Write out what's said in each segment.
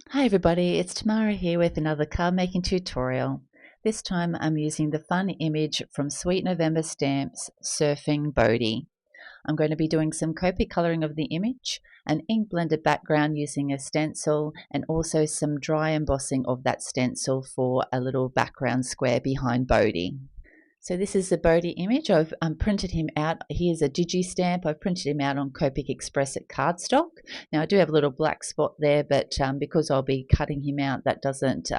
Hi everybody, it's Tamara here with another card making tutorial. This time I'm using the fun image from Sweet November Stamps, Surfing Bodhi. I'm going to be doing some Copic colouring of the image, an ink blended background using a stencil, and also some dry embossing of that stencil for a little background square behind Bodhi. So this is the Bodhi image. I've printed him out. Here's a digi stamp. I've printed him out on Copic Express at cardstock. Now I do have a little black spot there, but because I'll be cutting him out, that doesn't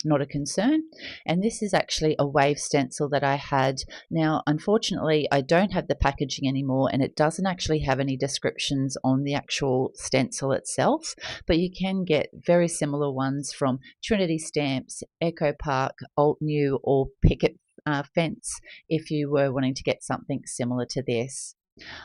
not a concern. And this is actually a wave stencil that I had. Now, unfortunately, I don't have the packaging anymore, and it doesn't actually have any descriptions on the actual stencil itself. But you can get very similar ones from Trinity Stamps, Echo Park, Alt New, or Picket Fence if you were wanting to get something similar to this.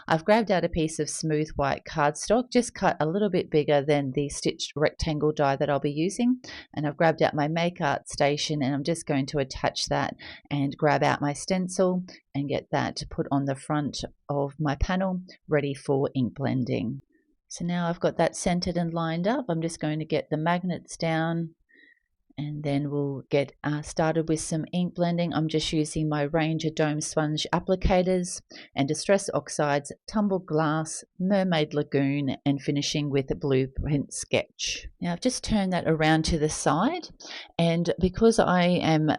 I've grabbed out a piece of smooth white cardstock, just cut a little bit bigger than the stitched rectangle die that I'll be using, and I've grabbed out my Make Art station, and I'm just going to attach that and grab out my stencil and get that put on the front of my panel ready for ink blending. So now I've got that centered and lined up. I'm just going to get the magnets down, and then we'll get started with some ink blending. I'm just using my Ranger Dome Sponge Applicators and Distress Oxides, Tumbled Glass, Mermaid Lagoon, and finishing with a Blueprint Sketch. Now I've just turned that around to the side, and because I am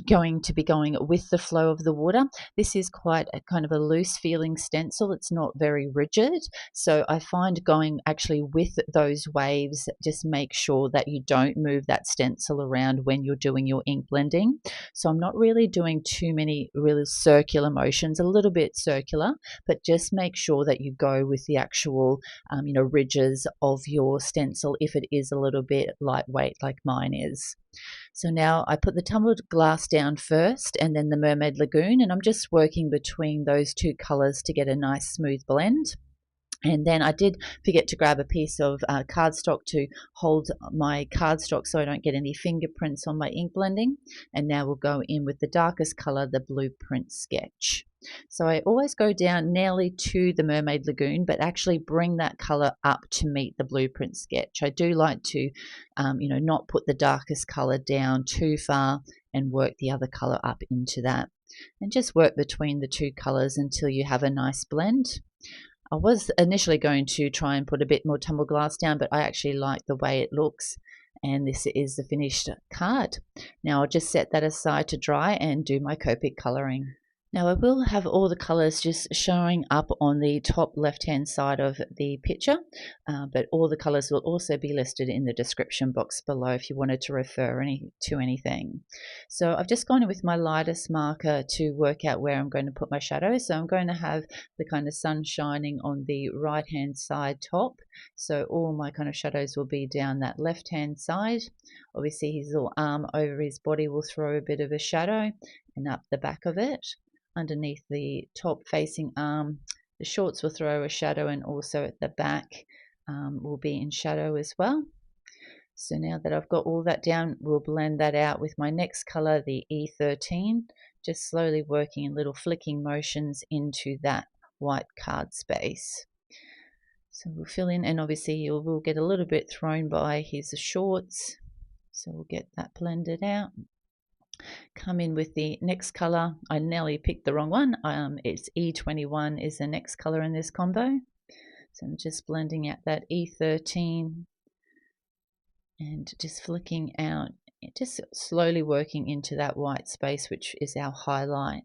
going to be going with the flow of the water, this is quite a kind of a loose feeling stencil. It's not very rigid, so I find going actually with those waves, just make sure that you don't move that stencil around when you're doing your ink blending. So I'm not really doing too many really circular motions, a little bit circular, but just make sure that you go with the actual ridges of your stencil if it is a little bit lightweight like mine is. So now I put the tumbled glass down first and then the Mermaid Lagoon, and I'm just working between those two colors to get a nice smooth blend. And then I did forget to grab a piece of cardstock to hold my cardstock so I don't get any fingerprints on my ink blending. And now we'll go in with the darkest color, the Blueprint Sketch. So I always go down nearly to the Mermaid Lagoon, but actually bring that color up to meet the Blueprint Sketch. I do like to, not put the darkest color down too far and work the other color up into that. And just work between the two colors until you have a nice blend. I was initially going to try and put a bit more tumbled glass down, but I actually like the way it looks, and this is the finished card. Now I'll just set that aside to dry and do my Copic colouring. Now I will have all the colours just showing up on the top left hand side of the picture, but all the colours will also be listed in the description box below if you wanted to refer to anything. So I've just gone in with my lightest marker to work out where I'm going to put my shadow. So I'm going to have the kind of sun shining on the right hand side top, so all my kind of shadows will be down that left hand side. Obviously his little arm over his body will throw a bit of a shadow, and up the back of it underneath the top facing arm the shorts will throw a shadow, and also at the back will be in shadow as well. So now that I've got all that down, we'll blend that out with my next color, the E13, just slowly working in little flicking motions into that white card space. So we'll fill in, and obviously you will get a little bit thrown by his shorts, so we'll get that blended out. Come in with the next color. I nearly picked the wrong one. It's E21 is the next color in this combo. So I'm just blending out that E13 and just flicking out, just slowly working into that white space, which is our highlight.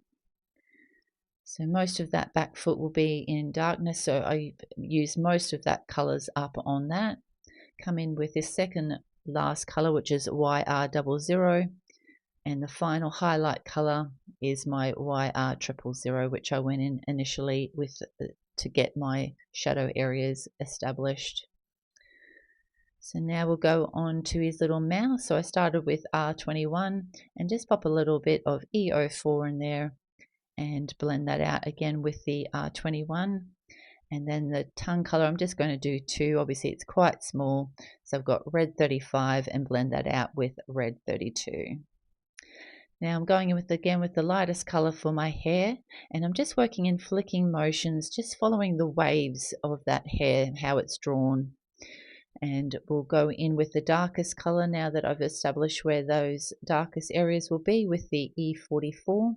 So most of that back foot will be in darkness, so I use most of that colors up on that. Come in with this second last color, which is YR00. And the final highlight color is my YR000, which I went in initially with to get my shadow areas established. So now we'll go on to his little mouth. So I started with R21 and just pop a little bit of E04 in there and blend that out again with the R21. And then the tongue color, I'm just going to do 2. Obviously it's quite small, so I've got red 35 and blend that out with red 32. Now I'm going in with the lightest color for my hair, and I'm just working in flicking motions, just following the waves of that hair, how it's drawn. And we'll go in with the darkest color now that I've established where those darkest areas will be with the E44,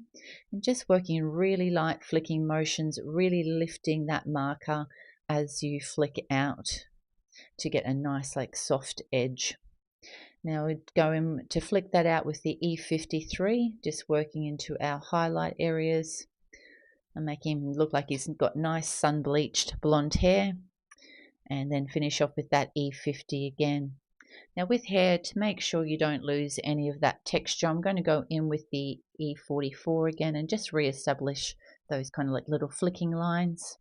and just working in really light flicking motions, really lifting that marker as you flick out to get a nice like soft edge. Now we're going to flick that out with the E53, just working into our highlight areas and making him look like he's got nice sun bleached blonde hair, and then finish off with that E50 again. Now with hair, to make sure you don't lose any of that texture, I'm going to go in with the E44 again and just re-establish those kind of like little flicking lines,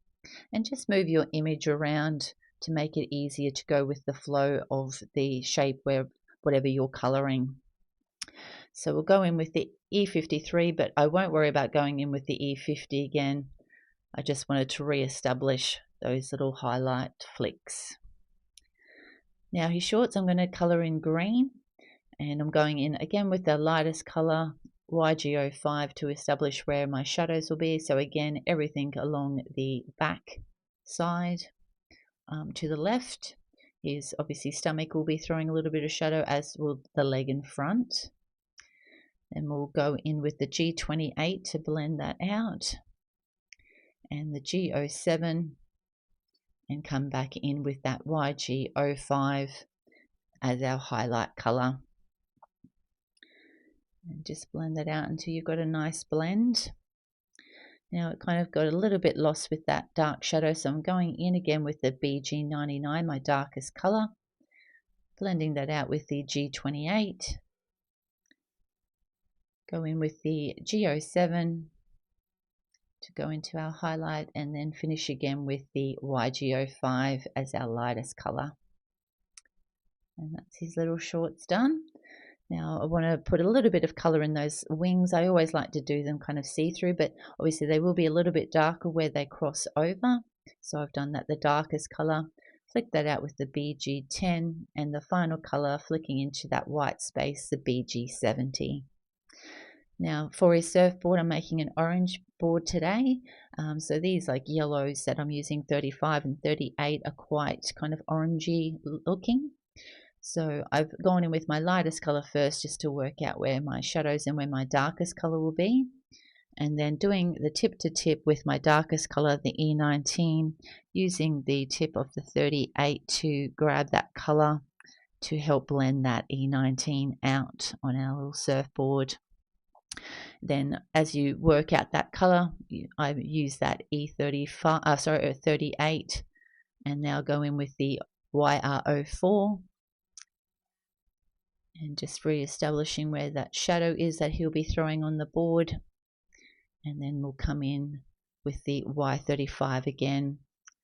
and just move your image around to make it easier to go with the flow of the shape where whatever you're coloring. So we'll go in with the E53, but I won't worry about going in with the E50 again. I just wanted to re-establish those little highlight flicks. Now his shorts I'm going to color in green, and I'm going in again with the lightest color, YG05, to establish where my shadows will be. So again, everything along the back side. To the left, his obviously stomach will be throwing a little bit of shadow, as will the leg in front. Then we'll go in with the G28 to blend that out, and the G07, and come back in with that YG05 as our highlight color. And just blend that out until you've got a nice blend. Now it kind of got a little bit lost with that dark shadow, so I'm going in again with the BG99, my darkest color, blending that out with the G28. Go in with the G07 to go into our highlight, and then finish again with the YG05 as our lightest color. And that's his little shorts done. Now I want to put a little bit of color in those wings. I always like to do them kind of see-through, but obviously they will be a little bit darker where they cross over. So I've done that the darkest color, flick that out with the BG10, and the final color flicking into that white space, the BG70. Now for his surfboard, I'm making an orange board today. So these like yellows that I'm using, 35 and 38, are quite kind of orangey looking. So I've gone in with my lightest color first, just to work out where my shadows and where my darkest color will be. And then doing the tip to tip with my darkest color, the E19, using the tip of the 38 to grab that color to help blend that E19 out on our little surfboard. Then as you work out that color, I use that E35, 38, and now go in with the YR04, and just re-establishing where that shadow is that he'll be throwing on the board. And then we'll come in with the Y35 again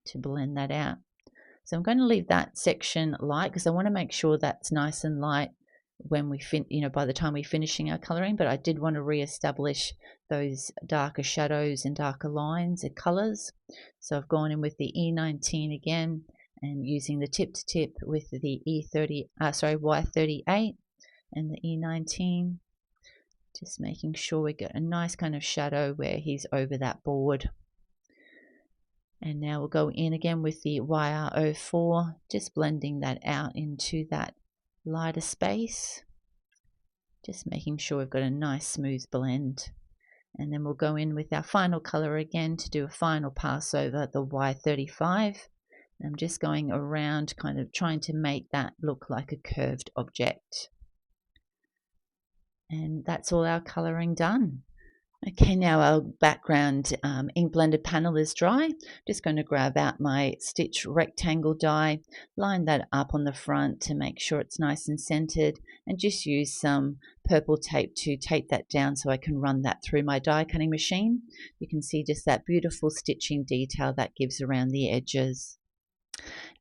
to blend that out. So I'm going to leave that section light because I want to make sure that's nice and light when we by the time we're finishing our coloring, but I did want to re-establish those darker shadows and darker lines and colors. So I've gone in with the E19 again, and using the tip to tip with the Y38 and the E19, just making sure we get a nice kind of shadow where he's over that board. And now we'll go in again with the YR04, just blending that out into that lighter space, just making sure we've got a nice smooth blend. And then we'll go in with our final color again to do a final pass over the Y35. I'm just going around, kind of trying to make that look like a curved object. And that's all our coloring done. Okay, now our background ink blended panel is dry. Just going to grab out my stitch rectangle die, line that up on the front to make sure it's nice and centered, and just use some purple tape to tape that down so I can run that through my die cutting machine. You can see just that beautiful stitching detail that gives around the edges.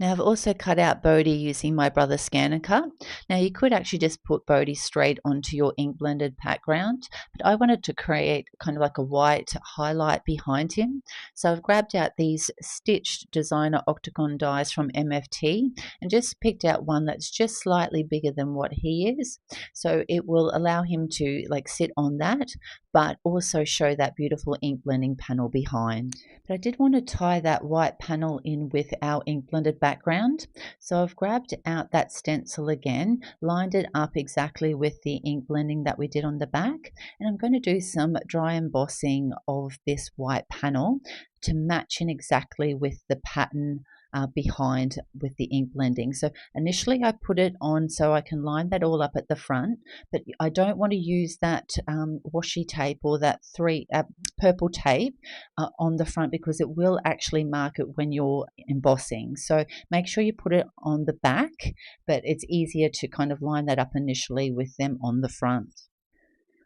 Now I've also cut out Bodhi using my brother's scan and cut. Now you could actually just put Bodhi straight onto your ink blended background, but I wanted to create kind of like a white highlight behind him. So I've grabbed out these stitched designer Octagon dies from MFT and just picked out one that's just slightly bigger than what he is. So it will allow him to like sit on that, but also show that beautiful ink blending panel behind. But I did want to tie that white panel in with our ink blended background. So I've grabbed out that stencil again, lined it up exactly with the ink blending that we did on the back, and I'm going to do some dry embossing of this white panel to match in exactly with the pattern behind with the ink blending. So initially I put it on so I can line that all up at the front, but I don't want to use that washi tape or that purple tape on the front, because it will actually mark it when you're embossing. So make sure you put it on the back, but it's easier to kind of line that up initially with them on the front.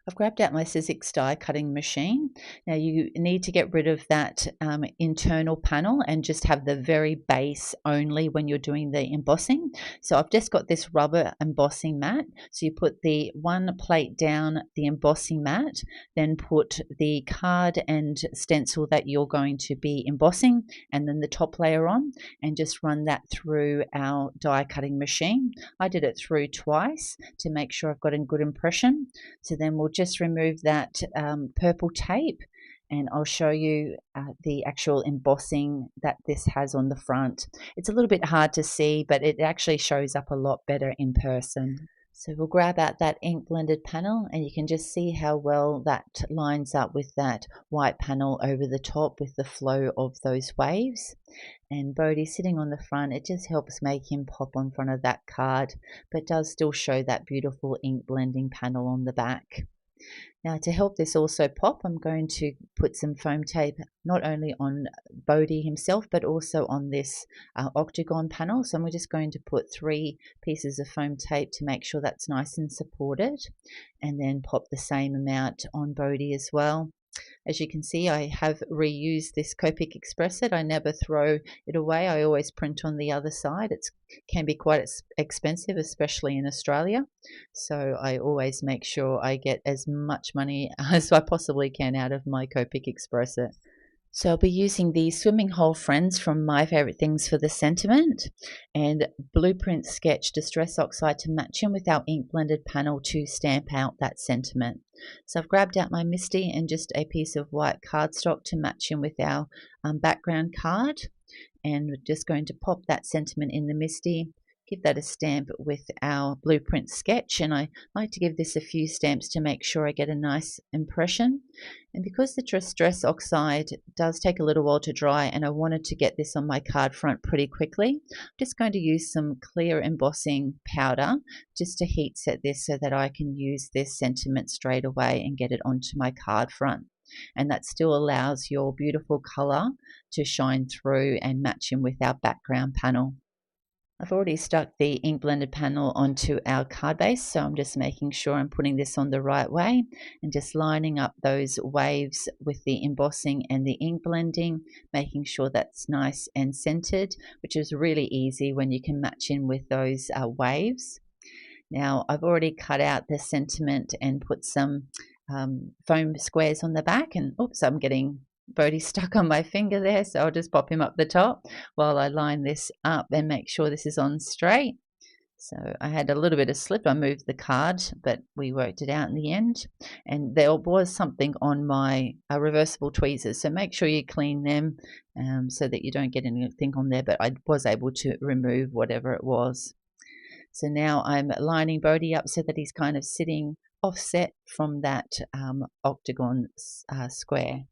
I've grabbed out my Sizzex die cutting machine. Now you need to get rid of that internal panel and just have the very base only when you're doing the embossing. So I've just got this rubber embossing mat. So you put the one plate down the embossing mat, then put the card and stencil that you're going to be embossing, and then the top layer on, and just run that through our die cutting machine. I did it through twice to make sure I've got a good impression. So then we'll just remove that purple tape, and I'll show you the actual embossing that this has on the front. It's a little bit hard to see, but it actually shows up a lot better in person. So we'll grab out that ink blended panel, and you can just see how well that lines up with that white panel over the top with the flow of those waves. And Bodhi sitting on the front, it just helps make him pop on front of that card, but does still show that beautiful ink blending panel on the back. Now to help this also pop, I'm going to put some foam tape not only on Bodhi himself, but also on this Octagon panel. So I'm just going to put 3 pieces of foam tape to make sure that's nice and supported, and then pop the same amount on Bodhi as well. As you can see, I have reused this COPIC Express-It. I never throw it away. I always print on the other side. It can be quite expensive, especially in Australia. So I always make sure I get as much money as I possibly can out of my COPIC Express-It. So I'll be using the Swimming Hole Friends from My Favorite Things for the Sentiment, and Blueprint Sketch Distress Oxide to match in with our ink blended panel to stamp out that sentiment. So I've grabbed out my Misty and just a piece of white cardstock to match in with our background card, and we're just going to pop that sentiment in the Misty, give that a stamp with our Blueprint Sketch, and I like to give this a few stamps to make sure I get a nice impression. And because the Distress Oxide does take a little while to dry, and I wanted to get this on my card front pretty quickly, I'm just going to use some clear embossing powder just to heat set this so that I can use this sentiment straight away and get it onto my card front. And that still allows your beautiful color to shine through and match in with our background panel. I've already stuck the ink blended panel onto our card base, so I'm just making sure I'm putting this on the right way and just lining up those waves with the embossing and the ink blending, making sure that's nice and centered, which is really easy when you can match in with those waves. Now I've already cut out the sentiment and put some foam squares on the back, and oops, I'm getting Bodhi stuck on my finger there, so I'll just pop him up the top while I line this up and make sure this is on straight. So I had a little bit of slip. I moved the card, but we worked it out in the end. And there was something on my reversible tweezers, so make sure you clean them so that you don't get anything on there, but I was able to remove whatever it was. So now I'm lining Bodhi up so that he's kind of sitting offset from that octagon square.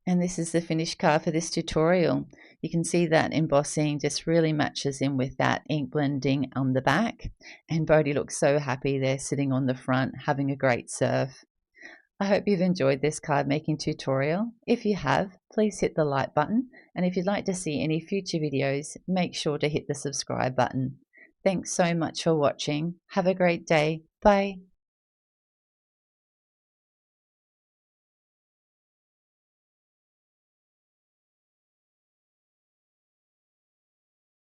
And this is the finished card for this tutorial. You can see that embossing just really matches in with that ink blending on the back. And Bodhi looks so happy there sitting on the front having a great surf. I hope you've enjoyed this card making tutorial. If you have, please hit the like button. And if you'd like to see any future videos, make sure to hit the subscribe button. Thanks so much for watching. Have a great day. Bye.